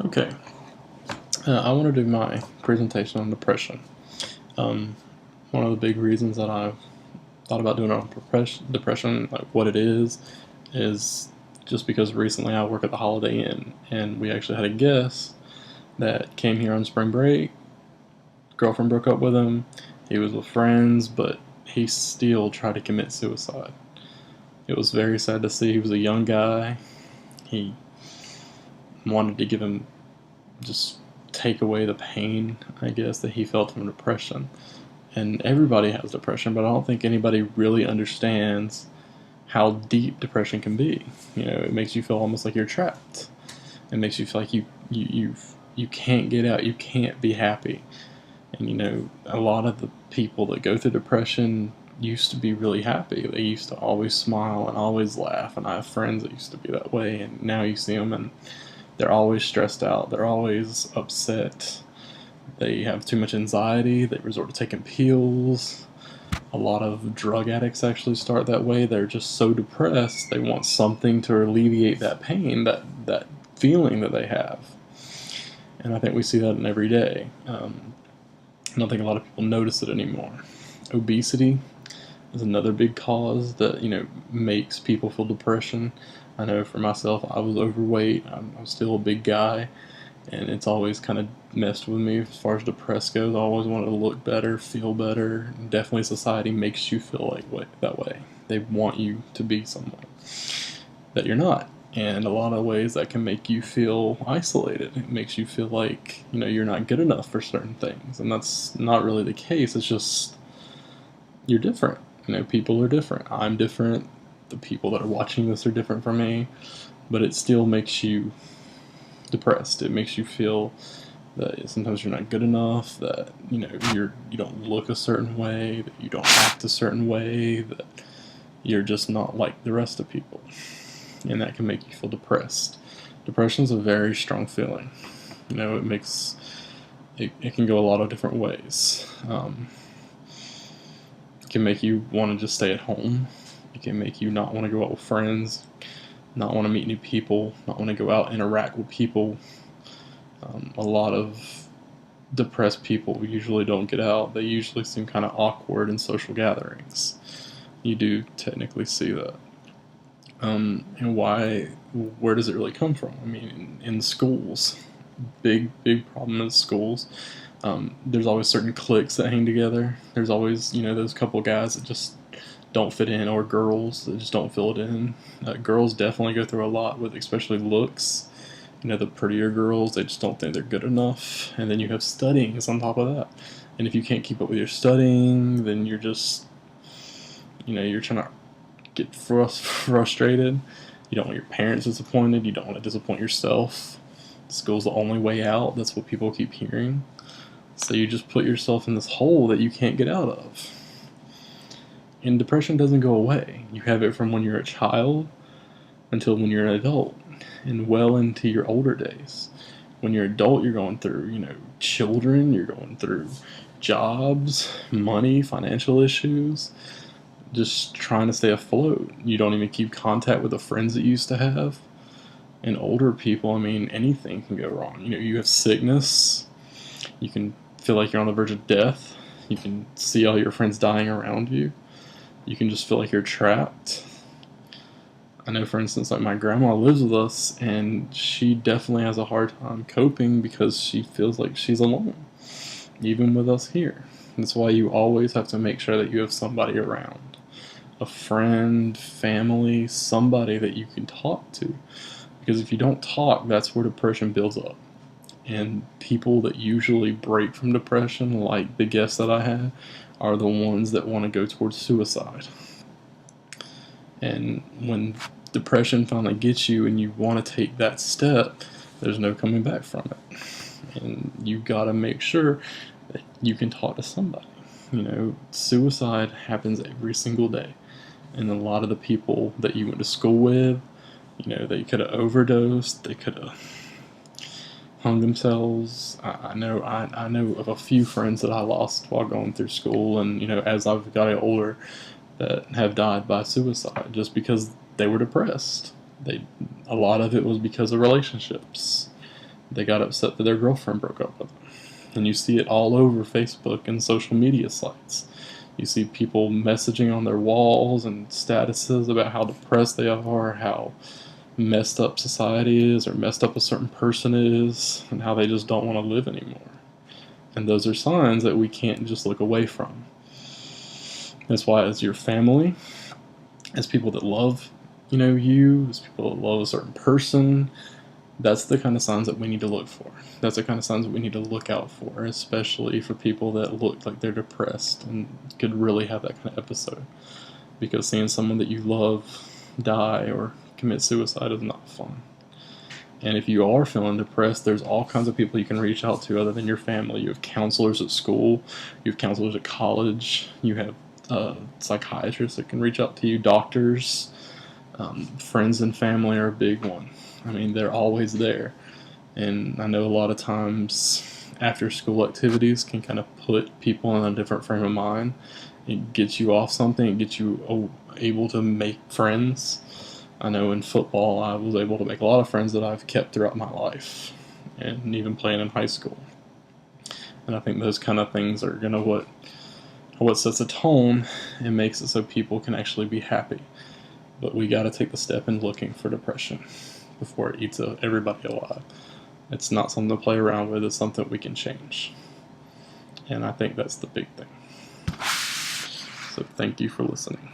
Okay, I want to do my presentation on depression. One of the big reasons that I've thought about doing it on depression, like what it is just because recently I work at the Holiday Inn, and we actually had a guest that came here on spring break. Girlfriend broke up with him. He was with friends, but he still tried to commit suicide. It was very sad to see. He was a young guy. He wanted to give him just take away the pain, I guess, that he felt from depression. And everybody has depression, but I don't think anybody really understands how deep depression can be. It makes you feel almost like you're trapped. It makes you feel like you can't get out, you can't be happy. And a lot of the people that go through depression used to be really happy. They used to always smile and always laugh. And I have friends that used to be that way, and now you see them and they're always stressed out. They're always upset. They have too much anxiety. They resort to taking pills. A lot of drug addicts actually start that way. They're just so depressed. They want something to alleviate that pain, that feeling that they have. And I think we see that in every day. I don't think a lot of people notice it anymore. Obesity is another big cause that makes people feel depression. I know for myself, I was overweight. I'm still a big guy, and it's always kind of messed with me as far as depressed goes. I always wanted to look better, feel better. Definitely, society makes you feel that way. They want you to be someone that you're not. And a lot of ways that can make you feel isolated. It makes you feel like you're not good enough for certain things, and that's not really the case. It's just you're different. People are different. I'm different. The people that are watching this are different from me, but it still makes you depressed. It makes you feel that sometimes you're not good enough, that you don't look a certain way, that you don't act a certain way, that you're just not like the rest of people, and that can make you feel depressed. Depression is a very strong feeling. It can go a lot of different ways. It can make you want to just stay at home. It can make you not want to go out with friends, not want to meet new people, not want to go out and interact with people. A lot of depressed people usually don't get out. They usually seem kind of awkward in social gatherings. You do technically see that. And where does it really come from? I mean, in schools, big problem in schools. There's always certain cliques that hang together. There's always, those couple guys that just don't fit in, or girls that just don't fill it in. Girls definitely go through a lot with, especially looks. The prettier girls, they just don't think they're good enough. And then you have studying on top of that. And if you can't keep up with your studying, then you're just, you're trying to get frustrated. You don't want your parents disappointed. You don't want to disappoint yourself. School's the only way out. That's what people keep hearing. So you just put yourself in this hole that you can't get out of. And depression doesn't go away. You have it from when you're a child until when you're an adult, and well into your older days. When you're an adult, you're going through, children, you're going through jobs, money, financial issues, just trying to stay afloat. You don't even keep contact with the friends that you used to have. And older people, I mean, anything can go wrong. You have sickness. You can feel like you're on the verge of death. You can see all your friends dying around you. You can just feel like you're trapped. I know, for instance, like my grandma lives with us, and she definitely has a hard time coping because she feels like she's alone, even with us here. That's why you always have to make sure that you have somebody around. A friend, family, somebody that you can talk to. Because if you don't talk, that's where depression builds up. And people that usually break from depression, like the guests that I had, are the ones that want to go towards suicide. And when depression finally gets you and you want to take that step, there's no coming back from it. And you gotta make sure that you can talk to somebody. Suicide happens every single day. And a lot of the people that you went to school with, they could have overdosed, they could have hung themselves. I know of a few friends that I lost while going through school, and as I've gotten older, that have died by suicide just because they were depressed. A lot of it was because of relationships. They got upset that their girlfriend broke up with them. And you see it all over Facebook and social media sites. You see people messaging on their walls and statuses about how depressed they are, how messed up society is, or messed up a certain person is, and how they just don't want to live anymore. And those are signs that we can't just look away from. That's why, as your family, as people that love, you, as people that love a certain person, that's the kind of signs that we need to look for. That's the kind of signs that we need to look out for, especially for people that look like they're depressed and could really have that kind of episode. Because seeing someone that you love die or commit suicide is not fun. And if you are feeling depressed, there's all kinds of people you can reach out to other than your family. You have counselors at school, you have counselors at college, you have psychiatrists that can reach out to you, doctors, friends and family are a big one. I mean, they're always there. And I know a lot of times after school activities can kind of put people in a different frame of mind. It gets you off something, it gets you able to make friends. I know in football I was able to make a lot of friends that I've kept throughout my life, and even playing in high school. And I think those kind of things are what sets a tone and makes it so people can actually be happy. But we got to take the step in looking for depression before it eats everybody alive. It's not something to play around with, it's something we can change. And I think that's the big thing. So thank you for listening.